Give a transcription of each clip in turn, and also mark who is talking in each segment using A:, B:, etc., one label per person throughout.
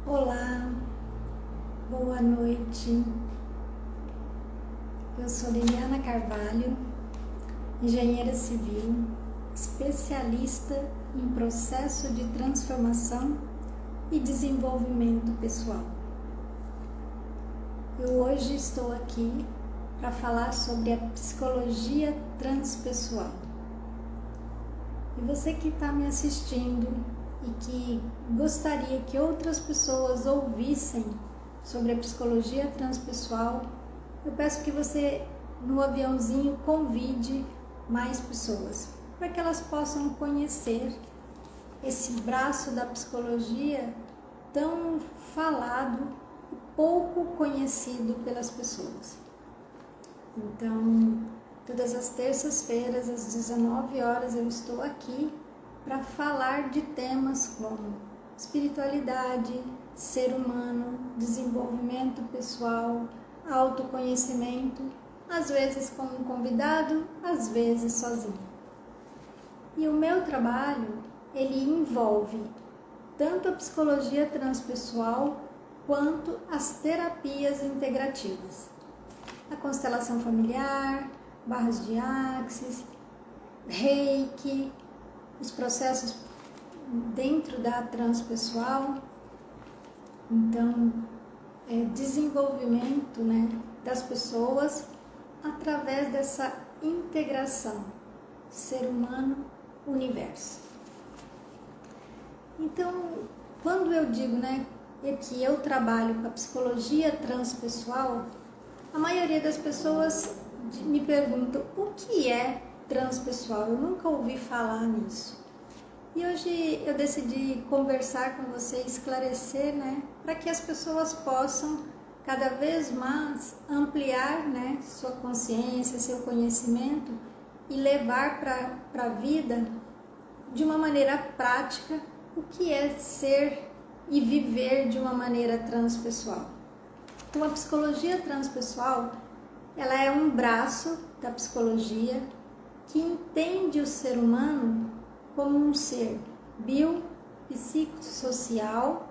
A: Olá, boa noite. Eu sou Liliana Carvalho, engenheira civil, especialista em processo de transformação e desenvolvimento pessoal. Eu hoje estou aqui para falar sobre a psicologia transpessoal. E você que está me assistindo e que gostaria que outras pessoas ouvissem sobre a psicologia transpessoal, eu peço que você, no aviãozinho, convide mais pessoas, para que elas possam conhecer esse braço da psicologia tão falado e pouco conhecido pelas pessoas. Então, todas as terças-feiras, às 19 horas, eu estou aqui para falar de temas como espiritualidade, ser humano, desenvolvimento pessoal, autoconhecimento, às vezes com um convidado, às vezes sozinho. E o meu trabalho, ele envolve tanto a psicologia transpessoal quanto as terapias integrativas. A constelação familiar, barras de axis, reiki, os processos dentro da transpessoal. Então, desenvolvimento, das pessoas através dessa integração ser humano, universo. Então, quando eu digo que eu trabalho com a psicologia transpessoal, a maioria das pessoas me perguntam o que é transpessoal. Eu nunca ouvi falar nisso. E hoje eu decidi conversar com você, esclarecer, para que as pessoas possam cada vez mais ampliar, sua consciência, seu conhecimento e levar para a vida de uma maneira prática o que é ser e viver de uma maneira transpessoal. Então, a psicologia transpessoal, ela é um braço da psicologia que entende o ser humano como um ser biopsicossocial,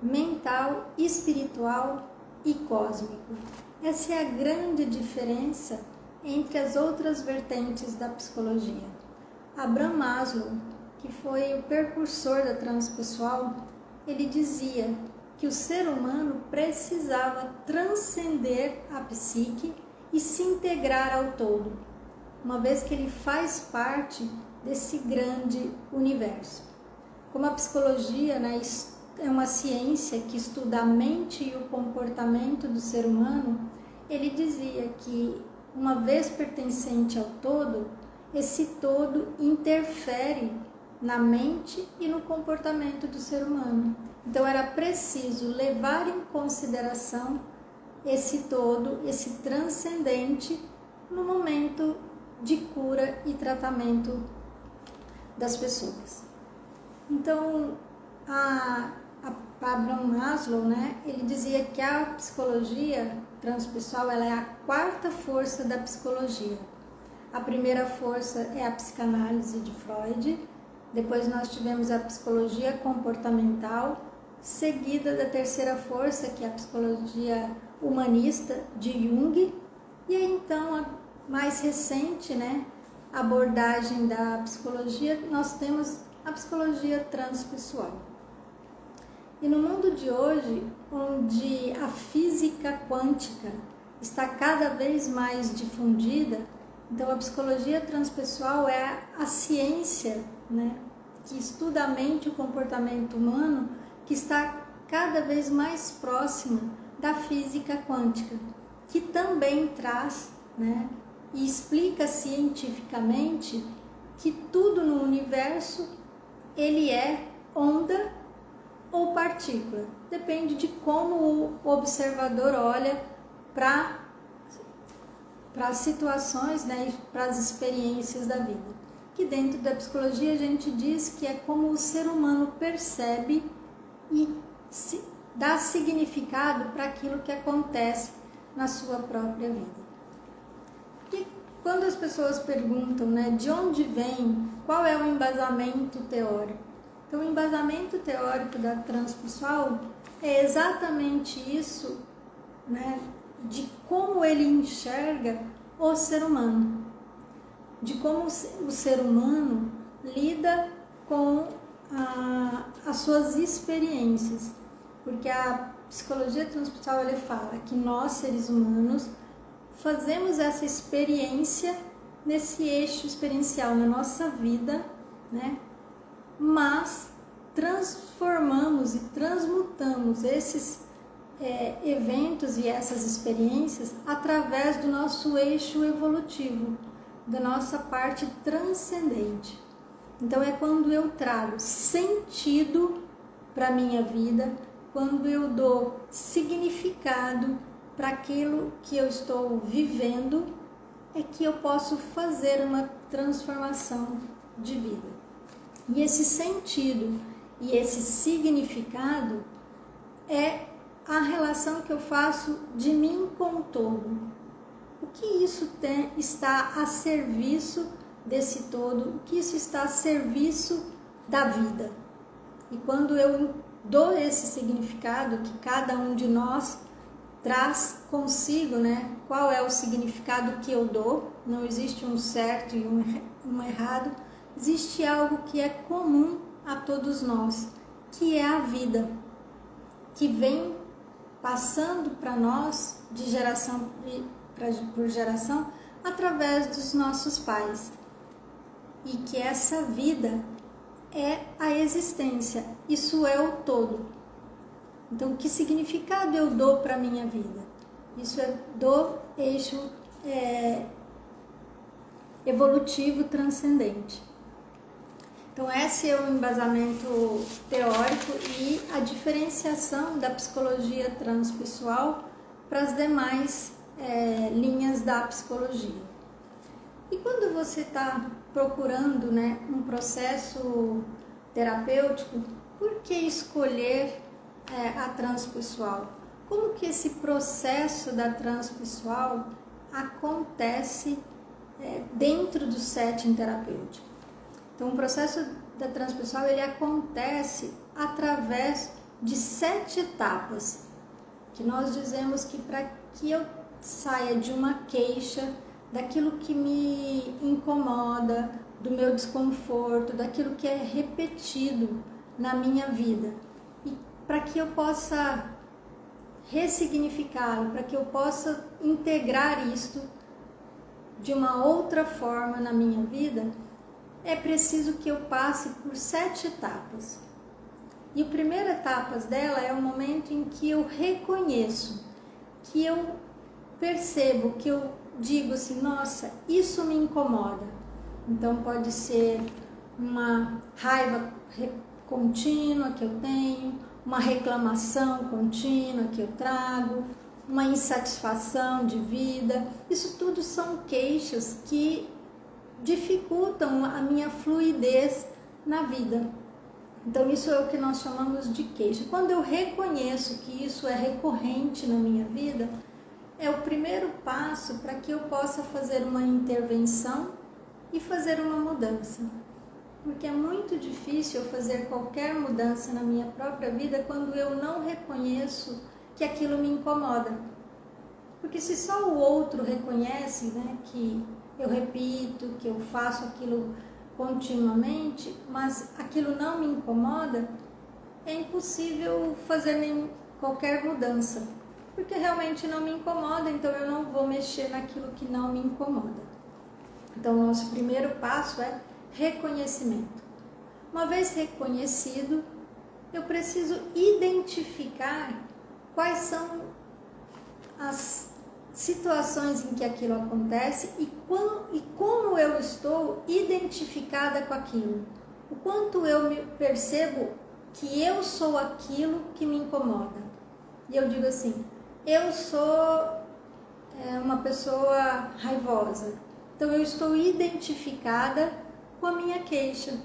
A: mental, espiritual e cósmico. Essa é a grande diferença entre as outras vertentes da psicologia. Abraham Maslow, que foi o precursor da transpessoal, ele dizia que o ser humano precisava transcender a psique e se integrar ao todo, uma vez que ele faz parte desse grande universo. Como a psicologia é uma ciência que estuda a mente e o comportamento do ser humano, ele dizia que, uma vez pertencente ao todo, esse todo interfere na mente e no comportamento do ser humano. Então era preciso levar em consideração esse todo, esse transcendente, no momento de cura e tratamento das pessoas. Então, Abraham Maslow, ele dizia que a psicologia transpessoal, ela é a quarta força da psicologia. A primeira força é a psicanálise de Freud, depois nós tivemos a psicologia comportamental, seguida da terceira força, que é a psicologia humanista de Jung, e aí então a mais recente, abordagem da psicologia, nós temos a psicologia transpessoal. E no mundo de hoje, onde a física quântica está cada vez mais difundida, então a psicologia transpessoal é a ciência, que estuda a mente e o comportamento humano, que está cada vez mais próxima da física quântica, que também traz, e explica cientificamente que tudo no universo ele é onda ou partícula. Depende de como o observador olha para as situações, e para as experiências da vida. Que dentro da psicologia a gente diz que é como o ser humano percebe e dá significado para aquilo que acontece na sua própria vida. E quando as pessoas perguntam, de onde vem, qual é o embasamento teórico? Então, o embasamento teórico da transpessoal é exatamente isso, né, de como ele enxerga o ser humano, de como o ser humano lida com as suas experiências, porque a psicologia transpessoal ele fala que nós, seres humanos, fazemos essa experiência nesse eixo experiencial na nossa vida, né? Mas transformamos e transmutamos esses eventos e essas experiências através do nosso eixo evolutivo, da nossa parte transcendente. Então é quando eu trago sentido para a minha vida, quando eu dou significado para aquilo que eu estou vivendo, é que eu posso fazer uma transformação de vida. E esse sentido e esse significado é a relação que eu faço de mim com o todo. O que isso está a serviço desse todo, o que isso está a serviço da vida. E quando eu dou esse significado que cada um de nós traz consigo, né? Qual é o significado que eu dou? Não existe um certo e um errado. Existe algo que é comum a todos nós, que é a vida, que vem passando para nós de geração por geração através dos nossos pais. E que essa vida é a existência, isso é o todo. Então, que significado eu dou para a minha vida? Isso é do eixo evolutivo transcendente. Então, esse é o embasamento teórico e a diferenciação da psicologia transpessoal para as demais linhas da psicologia. E quando você está procurando, né, um processo terapêutico, por que escolher a transpessoal? Como que esse processo da transpessoal acontece dentro do setting terapêutico? Então, o processo da transpessoal ele acontece através de 7 etapas, que nós dizemos que para que eu saia de uma queixa, daquilo que me incomoda, do meu desconforto, daquilo que é repetido na minha vida, e para que eu possa ressignificá-lo, para que eu possa integrar isto de uma outra forma na minha vida, é preciso que eu passe por 7 etapas. E a primeira etapa dela é o momento em que eu reconheço, que eu percebo, que eu digo assim, nossa, isso me incomoda. Então pode ser uma raiva contínua que eu tenho, uma reclamação contínua que eu trago, uma insatisfação de vida. Isso tudo são queixas que dificultam a minha fluidez na vida. Então isso é o que nós chamamos de queixa. Quando eu reconheço que isso é recorrente na minha vida, é o primeiro passo para que eu possa fazer uma intervenção e fazer uma mudança. Porque é muito difícil eu fazer qualquer mudança na minha própria vida quando eu não reconheço que aquilo me incomoda. Porque se só o outro reconhece, né, que eu repito, que eu faço aquilo continuamente, mas aquilo não me incomoda, é impossível fazer qualquer mudança. Porque realmente não me incomoda, então eu não vou mexer naquilo que não me incomoda. Então, o nosso primeiro passo é reconhecimento. Uma vez reconhecido, eu preciso identificar quais são as situações em que aquilo acontece e como eu estou identificada com aquilo. O quanto eu me percebo que eu sou aquilo que me incomoda. E eu digo assim, eu sou uma pessoa raivosa. Então eu estou identificada com a minha queixa.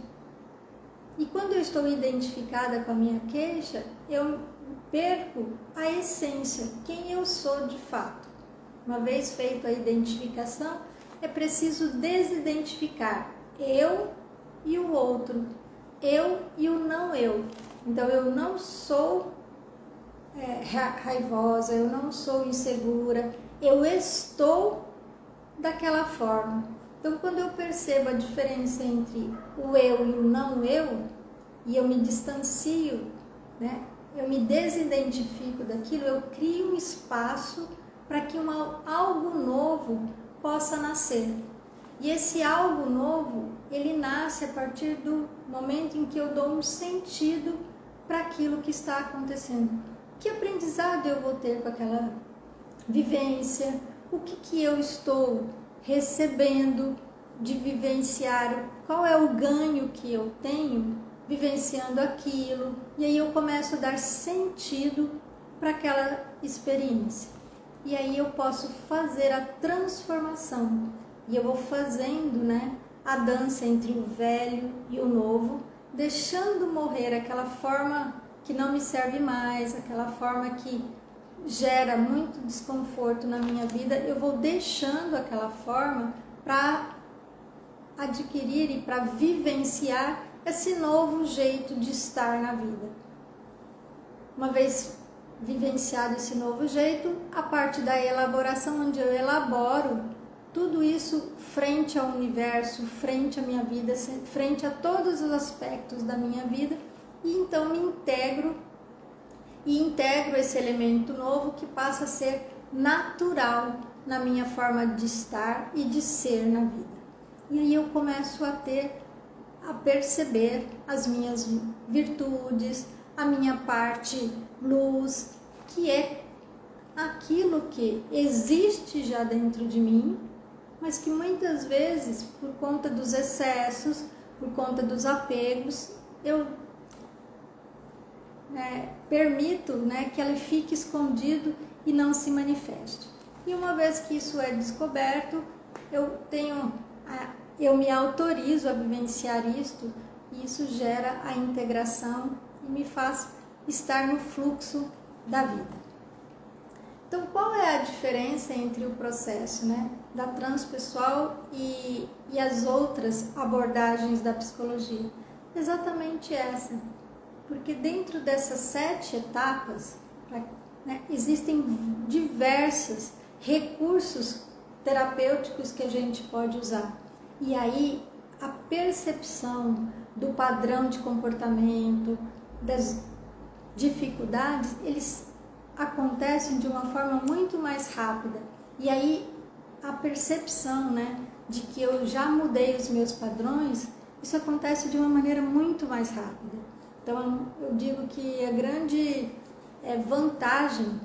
A: E quando eu estou identificada com a minha queixa, eu perco a essência, quem eu sou de fato. Uma vez feita a identificação, é preciso desidentificar eu e o outro. eu e o não eu. Então eu não sou raivosa, eu não sou insegura, eu estou daquela forma. Então quando eu percebo a diferença entre o eu e o não eu, e eu me distancio, né? Eu me desidentifico daquilo, eu crio um espaço para que algo novo possa nascer. E esse algo novo, ele nasce a partir do momento em que eu dou um sentido para aquilo que está acontecendo. Que aprendizado eu vou ter com aquela vivência? O que eu estou recebendo de vivenciar? Qual é o ganho que eu tenho vivenciando aquilo? E aí eu começo a dar sentido para aquela experiência. E aí eu posso fazer a transformação. E eu vou fazendo, né, a dança entre o velho e o novo, deixando morrer aquela forma que não me serve mais, aquela forma que gera muito desconforto na minha vida. Eu vou deixando aquela forma para adquirir e para vivenciar esse novo jeito de estar na vida. Uma vez vivenciado esse novo jeito, a parte da elaboração, onde eu elaboro tudo isso frente ao universo, frente à minha vida, frente a todos os aspectos da minha vida, e então me integro esse elemento novo que passa a ser natural na minha forma de estar e de ser na vida. E aí eu começo a perceber as minhas virtudes, a minha parte luz, que é aquilo que existe já dentro de mim, mas que muitas vezes, por conta dos excessos, por conta dos apegos, eu permito, né, que ele fique escondido e não se manifeste. E uma vez que isso é descoberto, eu me autorizo a vivenciar isto, e isso gera a integração e me faz estar no fluxo da vida. Então, qual é a diferença entre o processo, né, da transpessoal e as outras abordagens da psicologia? Exatamente essa, porque dentro dessas 7 etapas, né, existem diversos recursos terapêuticos que a gente pode usar. E aí, a percepção do padrão de comportamento, das dificuldades, eles acontecem de uma forma muito mais rápida. E aí a percepção, né, de que eu já mudei os meus padrões, isso acontece de uma maneira muito mais rápida. Então eu digo que a grande vantagem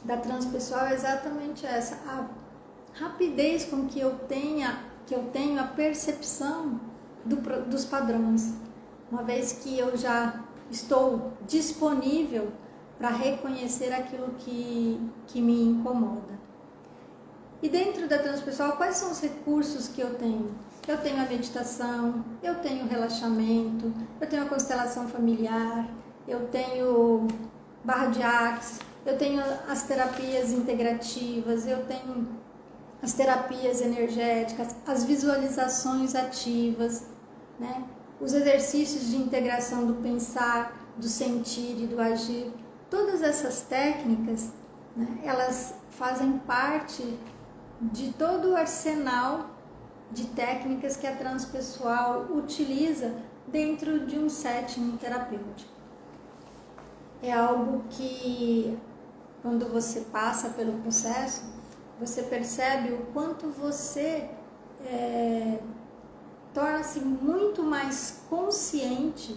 A: da transpessoal é exatamente essa, a rapidez com que eu tenho a percepção dos padrões, uma vez que eu já estou disponível para reconhecer aquilo que me incomoda. E dentro da transpessoal, quais são os recursos que eu tenho? Eu tenho a meditação, eu tenho o relaxamento, eu tenho a constelação familiar, eu tenho barra de axis, eu tenho as terapias integrativas, eu tenho as terapias energéticas, as visualizações ativas, né? Os exercícios de integração do pensar, do sentir e do agir. Todas essas técnicas, né, elas fazem parte de todo o arsenal de técnicas que a transpessoal utiliza dentro de um setting terapêutico. É algo que, quando você passa pelo processo, você percebe o quanto você torna-se muito mais consciente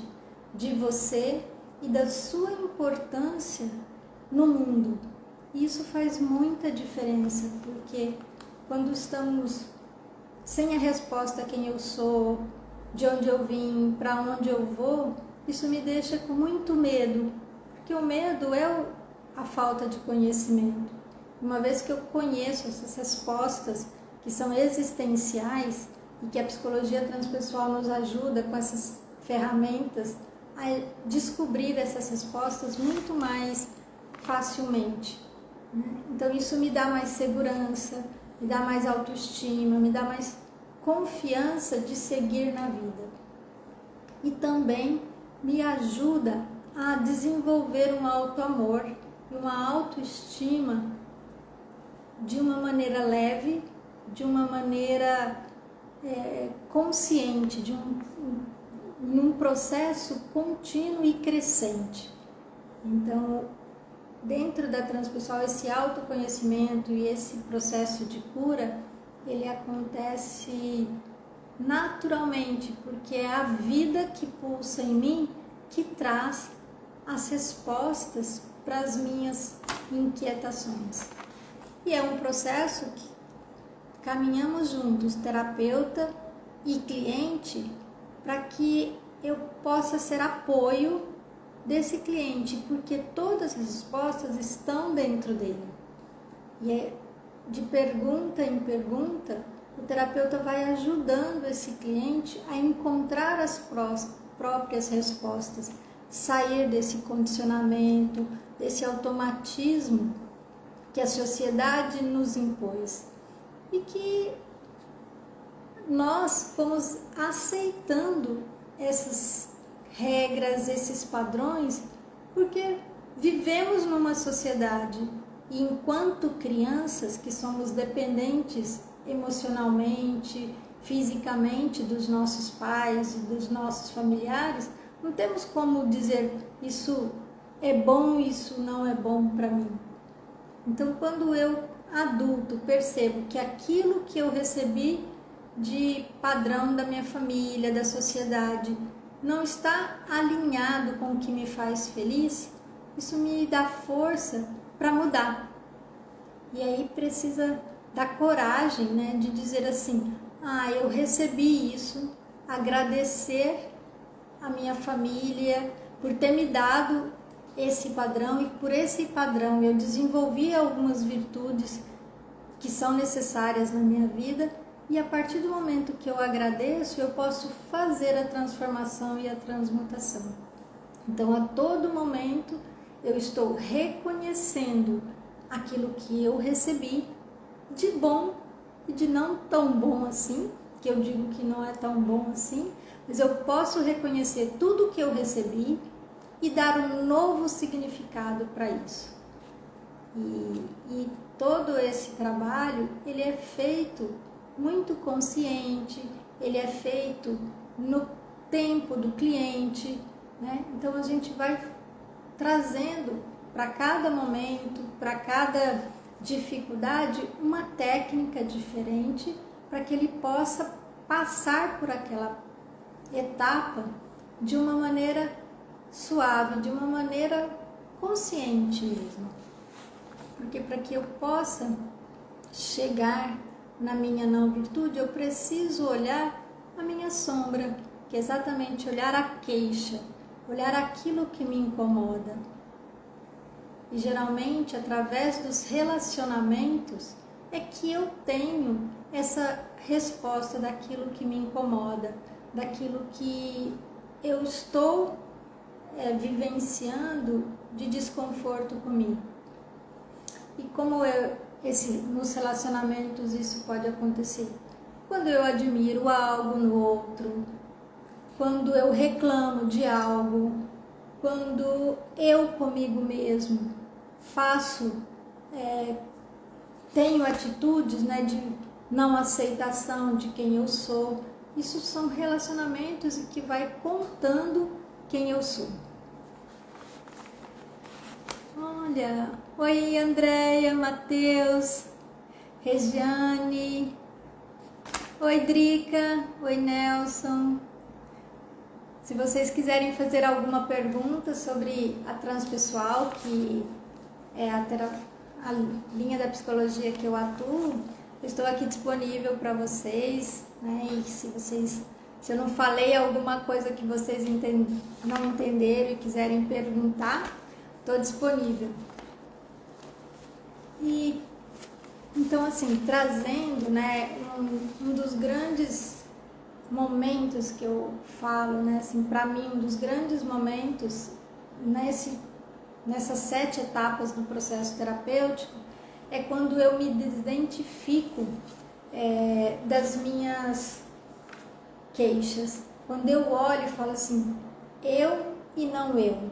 A: de você e da sua importância no mundo. E isso faz muita diferença, porque quando estamos sem a resposta a quem eu sou, de onde eu vim, para onde eu vou, isso me deixa com muito medo, porque o medo é a falta de conhecimento. Uma vez que eu conheço essas respostas que são existenciais e que a psicologia transpessoal nos ajuda com essas ferramentas a descobrir essas respostas muito mais facilmente. Então isso me dá mais segurança, me dá mais autoestima, me dá mais confiança de seguir na vida. e também me ajuda a desenvolver um auto-amor e uma autoestima de uma maneira leve, de uma maneira consciente, num processo contínuo e crescente. Então, dentro da transpessoal, esse autoconhecimento e esse processo de cura, ele acontece naturalmente, porque é a vida que pulsa em mim que traz as respostas para as minhas inquietações. E é um processo que caminhamos juntos, terapeuta e cliente, para que eu possa ser apoio desse cliente, porque todas as respostas estão dentro dele. E de pergunta em pergunta, o terapeuta vai ajudando esse cliente a encontrar as próprias respostas, sair desse condicionamento, desse automatismo que a sociedade nos impôs e que nós fomos aceitando essas regras, esses padrões, porque vivemos numa sociedade e enquanto crianças que somos dependentes emocionalmente, fisicamente dos nossos pais e dos nossos familiares, não temos como dizer isso é bom, isso não é bom para mim. Então, quando eu, adulto, percebo que aquilo que eu recebi de padrão da minha família, da sociedade, não está alinhado com o que me faz feliz, isso me dá força para mudar. E aí precisa da coragem, né, de dizer assim, eu recebi isso, agradecer a minha família por ter me dado esse padrão e por esse padrão eu desenvolvi algumas virtudes que são necessárias na minha vida e a partir do momento que eu agradeço, eu posso fazer a transformação e a transmutação. Então, a todo momento, eu estou reconhecendo aquilo que eu recebi de bom e de não tão bom assim, que eu digo que não é tão bom assim, mas eu posso reconhecer tudo que eu recebi e dar um novo significado para isso. E todo esse trabalho, ele é feito muito consciente, ele é feito no tempo do cliente, né? Então a gente vai trazendo para cada momento, para cada dificuldade, uma técnica diferente para que ele possa passar por aquela etapa de uma maneira suave, de uma maneira consciente mesmo. Porque para que eu possa chegar na minha não virtude, eu preciso olhar a minha sombra, que é exatamente olhar a queixa, olhar aquilo que me incomoda. E geralmente, através dos relacionamentos, é que eu tenho essa resposta daquilo que me incomoda, daquilo que eu estou vivenciando de desconforto comigo. E como nos relacionamentos isso pode acontecer? Quando eu admiro algo no outro, quando eu reclamo de algo, quando eu comigo mesmo tenho atitudes, né, de não aceitação de quem eu sou. Isso são relacionamentos que vai contando quem eu sou. Olha, oi Andréia, Matheus, Regiane, oi Drica, oi Nelson. Se vocês quiserem fazer alguma pergunta sobre a transpessoal, que é a linha da psicologia que eu atuo, eu estou aqui disponível para vocês, né? E se eu não falei alguma coisa que vocês não entenderam e quiserem perguntar, estou disponível. E então, assim, trazendo, né, um dos grandes momentos que eu falo, né, assim, para mim, um dos grandes momentos nessas 7 etapas do processo terapêutico é quando eu me desidentifico das minhas queixas, Quando eu olho e falo assim, eu e não eu.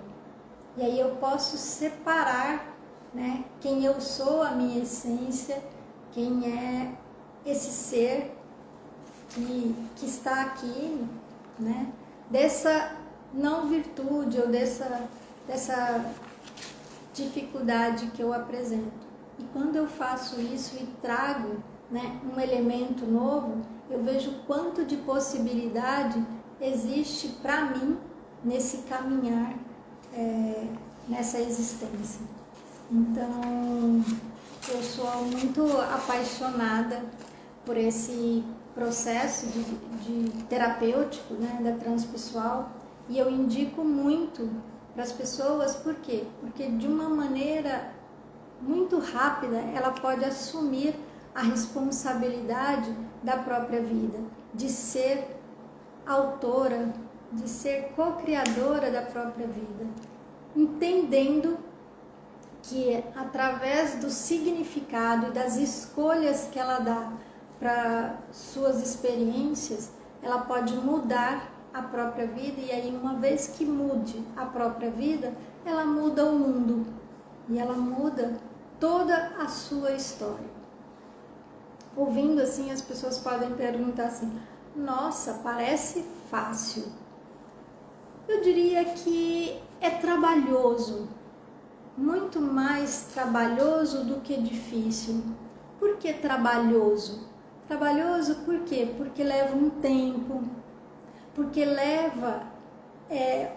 A: E aí eu posso separar, né, quem eu sou, a minha essência, quem é esse ser que está aqui, né, dessa não virtude ou dessa dificuldade que eu apresento. E quando eu faço isso e trago, né, um elemento novo, eu vejo quanto de possibilidade existe para mim nesse caminhar, nessa existência. Então, eu sou muito apaixonada por esse processo de terapêutico, né, da transpessoal, e eu indico muito para as pessoas. Por quê? Porque de uma maneira muito rápida ela pode assumir a responsabilidade da própria vida, de ser autora, de ser co-criadora da própria vida, entendendo que através do significado e das escolhas que ela dá para suas experiências, ela pode mudar a própria vida, e aí uma vez que mude a própria vida, ela muda o mundo e ela muda toda a sua história. Ouvindo assim, as pessoas podem perguntar assim, nossa, parece fácil. Eu diria que é trabalhoso, muito mais trabalhoso do que difícil. Por que trabalhoso? Trabalhoso por quê? Porque leva um tempo, porque leva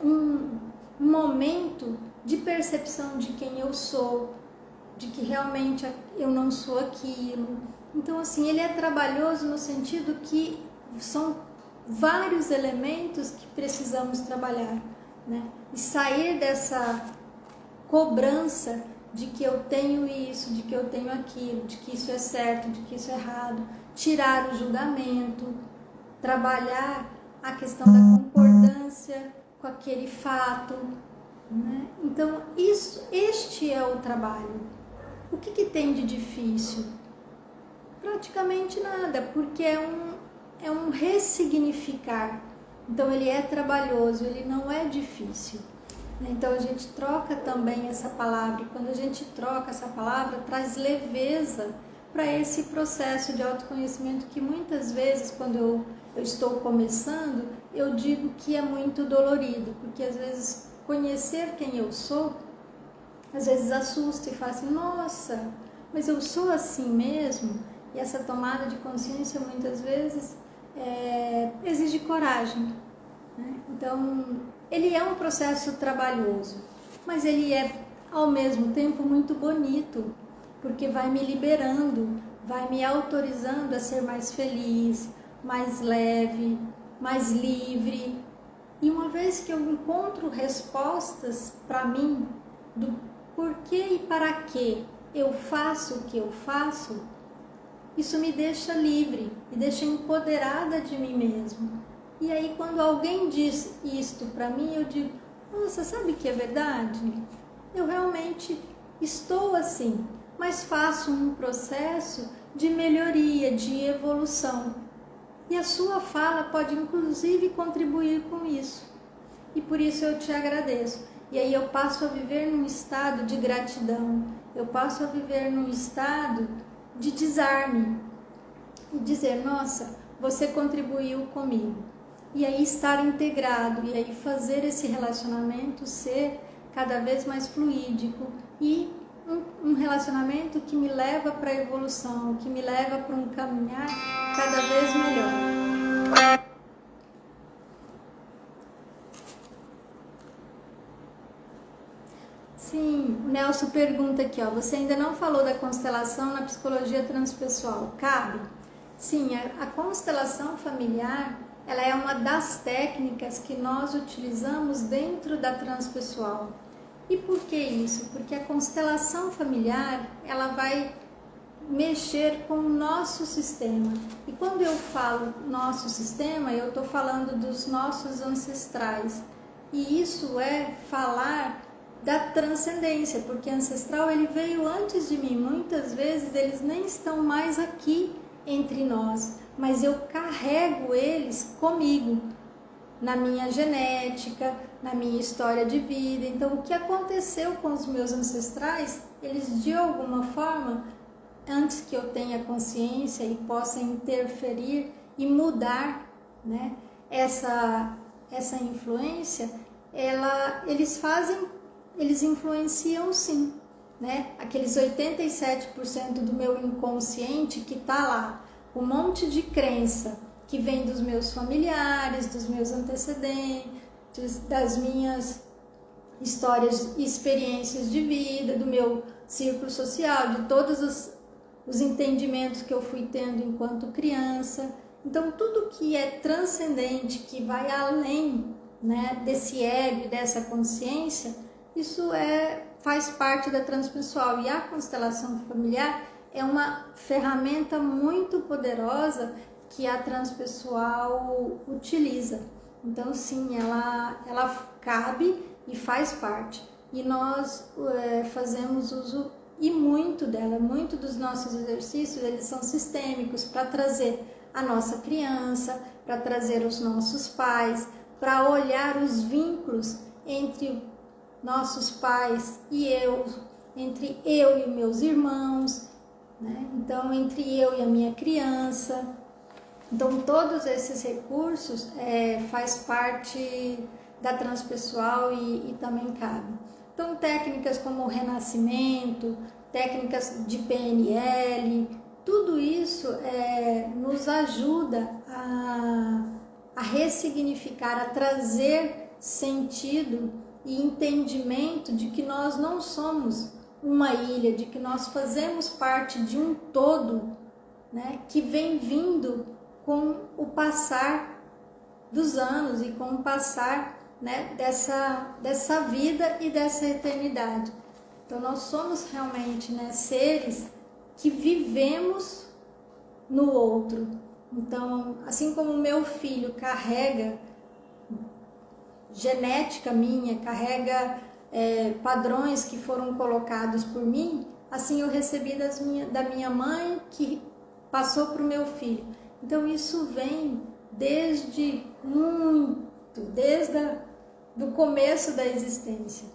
A: um momento de percepção de quem eu sou, de que realmente eu não sou aquilo. Então, assim, ele é trabalhoso no sentido que são vários elementos que precisamos trabalhar, né? E sair dessa cobrança de que eu tenho isso, de que eu tenho aquilo, de que isso é certo, de que isso é errado, tirar o julgamento, trabalhar a questão da concordância com aquele fato, né? Então, este é o trabalho. O que tem de difícil? Praticamente nada, porque é um ressignificar. Então, ele é trabalhoso, ele não é difícil. Então, a gente troca também essa palavra, e quando a gente troca essa palavra, traz leveza para esse processo de autoconhecimento que muitas vezes, quando eu estou começando, eu digo que é muito dolorido, porque às vezes conhecer quem eu sou, às vezes assusta e fala assim, nossa, mas eu sou assim mesmo? E essa tomada de consciência muitas vezes exige coragem, né? Então, ele é um processo trabalhoso, mas ele é ao mesmo tempo muito bonito, porque vai me liberando, vai me autorizando a ser mais feliz, mais leve, mais livre. E uma vez que eu encontro respostas para mim do porquê e para que eu faço o que eu faço, isso me deixa livre, me deixa empoderada de mim mesmo. E aí, quando alguém diz isto para mim, eu digo, nossa, sabe que é verdade? Eu realmente estou assim, mas faço um processo de melhoria, de evolução. E a sua fala pode, inclusive, contribuir com isso. E por isso eu te agradeço. E aí eu passo a viver num estado de gratidão, eu passo a viver num estado de desarme. E dizer, nossa, você contribuiu comigo. E aí estar integrado, e aí fazer esse relacionamento ser cada vez mais fluídico e um relacionamento que me leva para a evolução, que me leva para um caminhar cada vez melhor. Sim, o Nelson pergunta aqui, ó, você ainda não falou da constelação na psicologia transpessoal, cabe? Sim, a constelação familiar, ela é uma das técnicas que nós utilizamos dentro da transpessoal. E por que isso? Porque a constelação familiar, ela vai mexer com o nosso sistema. E quando eu falo nosso sistema, eu estou falando dos nossos ancestrais. E isso é falar da transcendência, porque ancestral ele veio antes de mim. Muitas vezes eles nem estão mais aqui entre nós, mas eu carrego eles comigo. na minha genética, na minha história de vida. Então, o que aconteceu com os meus ancestrais, eles de alguma forma, antes que eu tenha consciência e possa interferir e mudar, né, essa influência, eles influenciam sim, né? Aqueles 87% do meu inconsciente que tá lá, um monte de crença que vem dos meus familiares, dos meus antecedentes, das minhas histórias e experiências de vida, do meu círculo social, de todos os entendimentos que eu fui tendo enquanto criança. Então, tudo que é transcendente, que vai além, né, desse ego, dessa consciência, isso faz parte da transpessoal. E a constelação familiar é uma ferramenta muito poderosa que a transpessoal utiliza. Então, sim, ela cabe e faz parte. E nós fazemos uso e muito dela. Muito dos nossos exercícios, eles são sistêmicos para trazer a nossa criança, para trazer os nossos pais, para olhar os vínculos entre nossos pais e eu, entre eu e meus irmãos, né? Então, entre eu e a minha criança. Então, todos esses recursos faz parte da transpessoal e também cabe. Então, técnicas como o renascimento, técnicas de PNL, tudo isso nos ajuda a ressignificar, a trazer sentido e entendimento de que nós não somos uma ilha, de que nós fazemos parte de um todo, né, que vem vindo com o passar dos anos e com o passar, né, dessa vida e dessa eternidade. Então, nós somos realmente, né, seres que vivemos no outro. Então, assim como o meu filho carrega genética minha, carrega padrões que foram colocados por mim, assim eu recebi da minha mãe, que passou para o meu filho. Então, isso vem desde do começo da existência.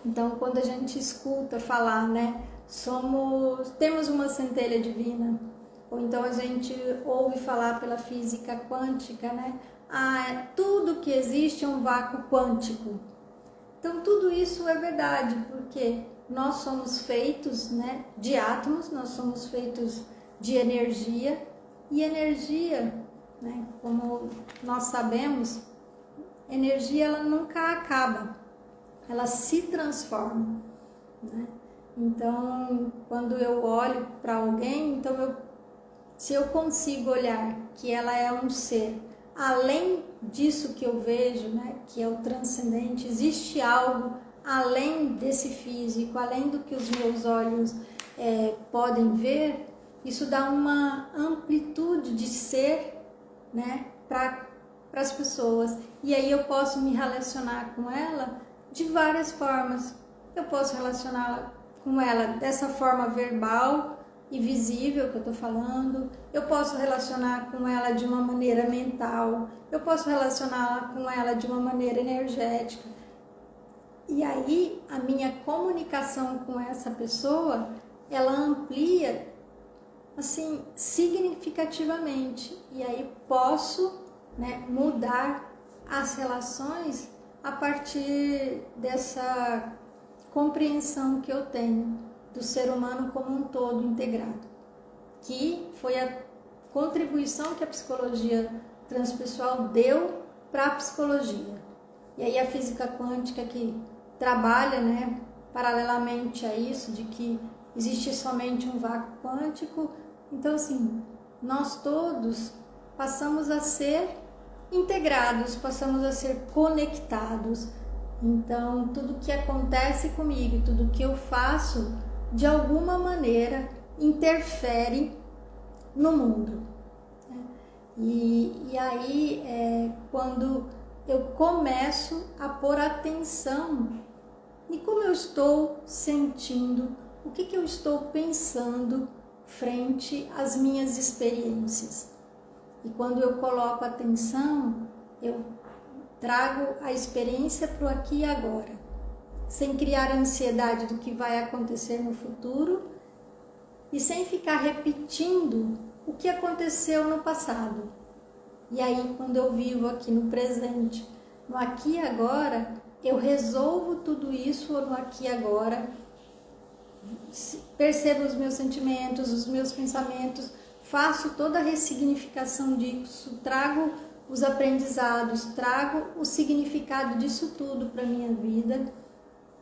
A: Então, quando a gente escuta falar, né, temos uma centelha divina, ou então a gente ouve falar pela física quântica, né, tudo que existe é um vácuo quântico. Então, tudo isso é verdade, porque nós somos feitos, né, de átomos, nós somos feitos de energia, e energia, né, como nós sabemos, energia ela nunca acaba, ela se transforma, né? Então, quando eu olho para alguém, então se eu consigo olhar que ela é um ser, além disso que eu vejo, né, que é o transcendente, existe algo além desse físico, além do que os meus olhos podem ver, isso dá uma amplitude de ser, né, para as pessoas. E aí eu posso me relacionar com ela de várias formas. Eu posso relacionar com ela dessa forma verbal e visível que eu estou falando, eu posso relacionar com ela de uma maneira mental, eu posso relacionar com ela de uma maneira energética. E aí a minha comunicação com essa pessoa, ela amplia assim significativamente. E aí posso, né, mudar as relações a partir dessa compreensão que eu tenho do ser humano como um todo integrado, que foi a contribuição que a psicologia transpessoal deu para a psicologia. E aí a física quântica que trabalha, né, paralelamente a isso, de que existe somente um vácuo quântico. Então, assim, nós todos passamos a ser integrados, passamos a ser conectados. Então, tudo que acontece comigo, tudo que eu faço, de alguma maneira interfere no mundo. E aí, quando eu começo a pôr atenção em como eu estou sentindo, o que eu estou pensando frente às minhas experiências. E quando eu coloco atenção, eu trago a experiência para o aqui e agora, sem criar ansiedade do que vai acontecer no futuro e sem ficar repetindo o que aconteceu no passado. E aí, quando eu vivo aqui no presente, no aqui e agora, eu resolvo tudo isso no aqui e agora, percebo os meus sentimentos, os meus pensamentos, faço toda a ressignificação disso, trago os aprendizados, trago o significado disso tudo para a minha vida.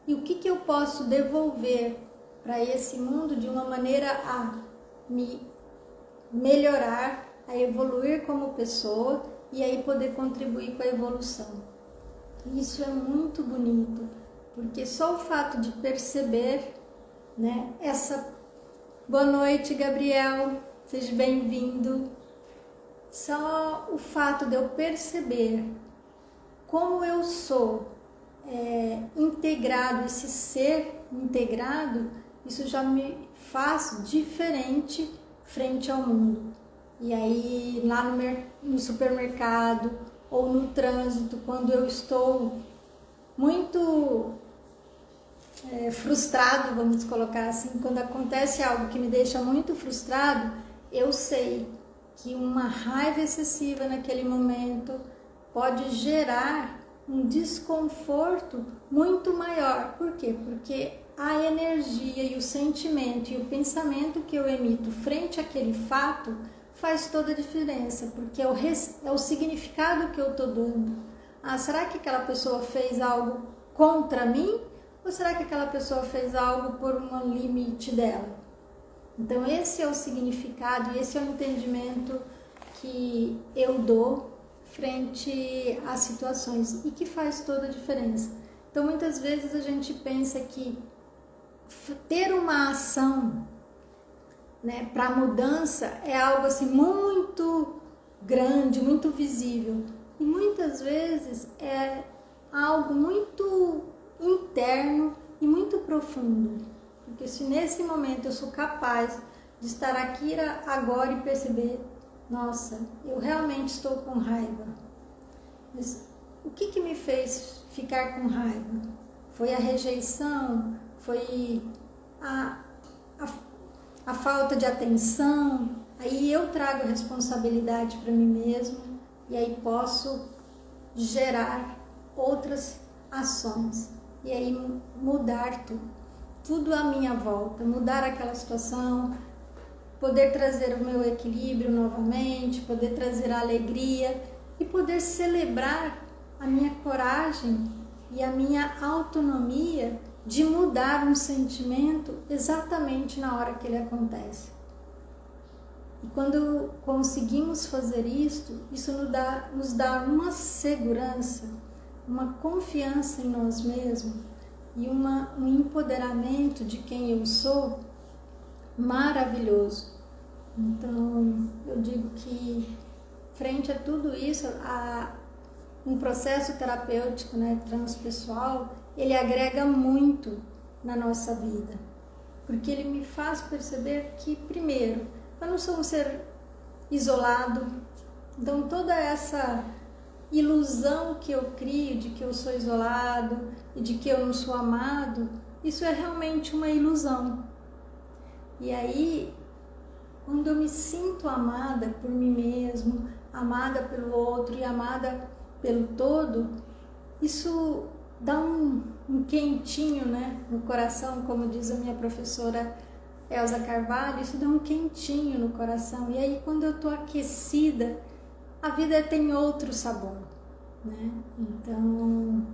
A: E o que eu posso devolver para esse mundo de uma maneira a me melhorar, a evoluir como pessoa e aí poder contribuir com a evolução. Isso é muito bonito, porque só o fato de perceber, né, essa... Boa noite, Gabriel, seja bem-vindo. Só o fato de eu perceber como eu sou integrado, esse ser integrado, isso já me faz diferente frente ao mundo. E aí, lá no supermercado ou no trânsito, quando eu estou muito frustrado, vamos colocar assim, quando acontece algo que me deixa muito frustrado, eu sei que uma raiva excessiva naquele momento pode gerar um desconforto muito maior. Por quê? Porque a energia e o sentimento e o pensamento que eu emito frente àquele fato faz toda a diferença, porque é o significado que eu estou dando. Será que aquela pessoa fez algo contra mim? Ou será que aquela pessoa fez algo por um limite dela? Então esse é o significado e esse é o entendimento que eu dou frente às situações e que faz toda a diferença. Então muitas vezes a gente pensa que ter uma ação, né, para mudança é algo assim muito grande, muito visível, e muitas vezes é algo muito interno e muito profundo, porque se nesse momento eu sou capaz de estar aqui agora e perceber, nossa, eu realmente estou com raiva, mas o que me fez ficar com raiva? Foi a rejeição? Foi a falta de atenção? Aí eu trago a responsabilidade para mim mesmo e aí posso gerar outras ações e aí mudar tudo à minha volta, mudar aquela situação, poder trazer o meu equilíbrio novamente, poder trazer a alegria e poder celebrar a minha coragem e a minha autonomia de mudar um sentimento exatamente na hora que ele acontece. E quando conseguimos fazer isso nos dá uma segurança, uma confiança em nós mesmos e um empoderamento de quem eu sou maravilhoso. Então, eu digo que frente a tudo isso, um processo terapêutico, né, transpessoal, ele agrega muito na nossa vida, porque ele me faz perceber que, primeiro, eu não sou um ser isolado, então toda essa ilusão que eu crio de que eu sou isolado e de que eu não sou amado, isso é realmente uma ilusão. E aí, quando eu me sinto amada por mim mesmo, amada pelo outro e amada pelo todo, isso dá um quentinho, né, no coração, como diz a minha professora Elza Carvalho, isso dá um quentinho no coração. E aí, quando eu estou aquecida, a vida tem outro sabor, né? Então,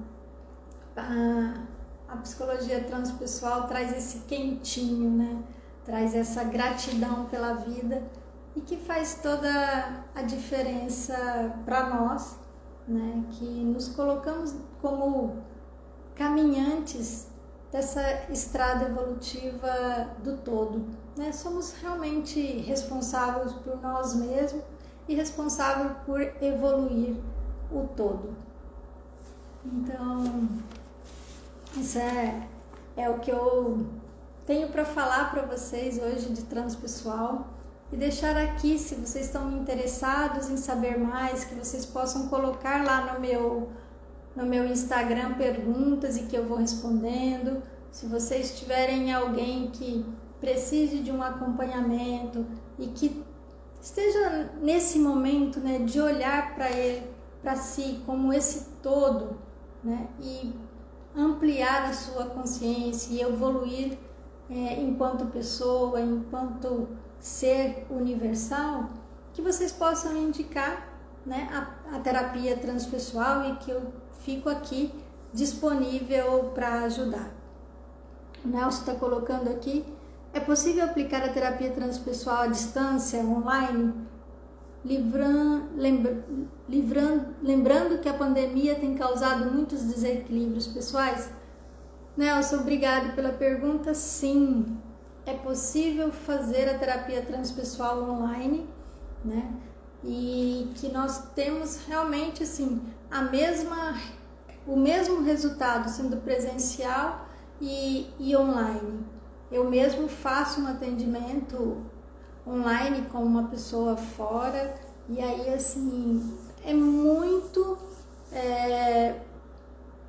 A: a psicologia transpessoal traz esse quentinho, né? Traz essa gratidão pela vida e que faz toda a diferença para nós, né? Que nos colocamos como caminhantes dessa estrada evolutiva do todo, né? Somos realmente responsáveis por nós mesmos e responsáveis por evoluir o todo. Então, isso é o que eu tenho para falar para vocês hoje de transpessoal e deixar aqui, se vocês estão interessados em saber mais, que vocês possam colocar lá no meu Instagram perguntas e que eu vou respondendo. Se vocês tiverem alguém que precise de um acompanhamento e que esteja nesse momento, né, de olhar para ele, para si como esse todo, né, e ampliar a sua consciência e evoluir enquanto pessoa, enquanto ser universal, que vocês possam indicar, né, a terapia transpessoal e que eu fico aqui disponível para ajudar. O Nelson está colocando aqui: é possível aplicar a terapia transpessoal à distância, online? Lembrando que a pandemia tem causado muitos desequilíbrios pessoais? Nelson, obrigado pela pergunta. Sim, é possível fazer a terapia transpessoal online, né? E que nós temos realmente assim o mesmo resultado sendo presencial e online. Eu mesmo faço um atendimento online com uma pessoa fora e aí assim é muito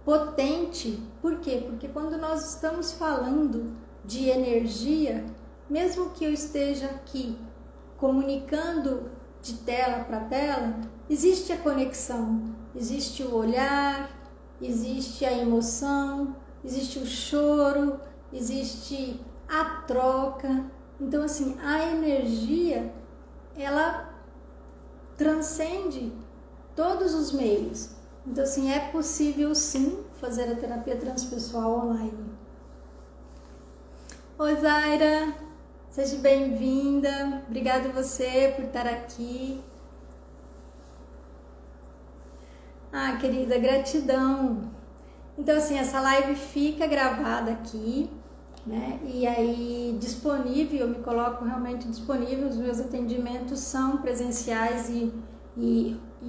A: potente. Por quê? Porque quando nós estamos falando de energia, mesmo que eu esteja aqui comunicando de tela para tela, existe a conexão, existe o olhar, existe a emoção, existe o choro, existe a troca. Então assim, a energia, ela transcende todos os meios. Então assim, é possível sim fazer a terapia transpessoal online. Oi Zaira, seja bem-vinda, obrigada você por estar aqui. Ah, querida, gratidão. Então assim, essa live fica gravada aqui, né? E aí disponível, eu me coloco realmente disponível. Os meus atendimentos são presenciais e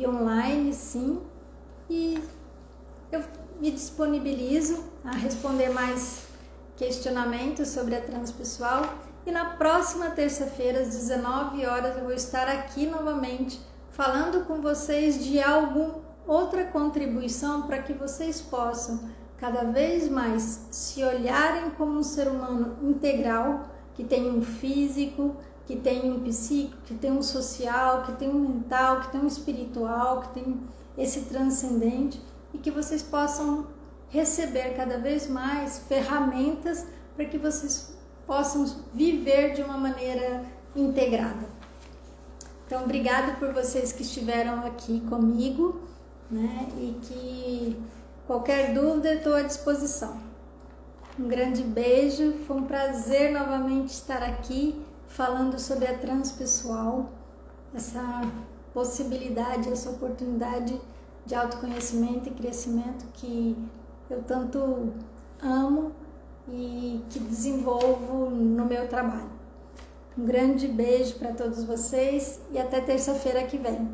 A: online, sim. E eu me disponibilizo a responder mais questionamentos sobre a transpessoal. E na próxima terça-feira, às 19 horas, eu vou estar aqui novamente falando com vocês de outra contribuição para que vocês possam cada vez mais se olharem como um ser humano integral, que tem um físico, que tem um psíquico, que tem um social, que tem um mental, que tem um espiritual, que tem esse transcendente, e que vocês possam receber cada vez mais ferramentas para que vocês possam viver de uma maneira integrada. Então, obrigado por vocês que estiveram aqui comigo, né? E que qualquer dúvida eu estou à disposição. Um grande beijo, foi um prazer novamente estar aqui falando sobre a transpessoal, essa possibilidade, essa oportunidade de autoconhecimento e crescimento que eu tanto amo e que desenvolvo no meu trabalho. Um grande beijo para todos vocês e até terça-feira que vem.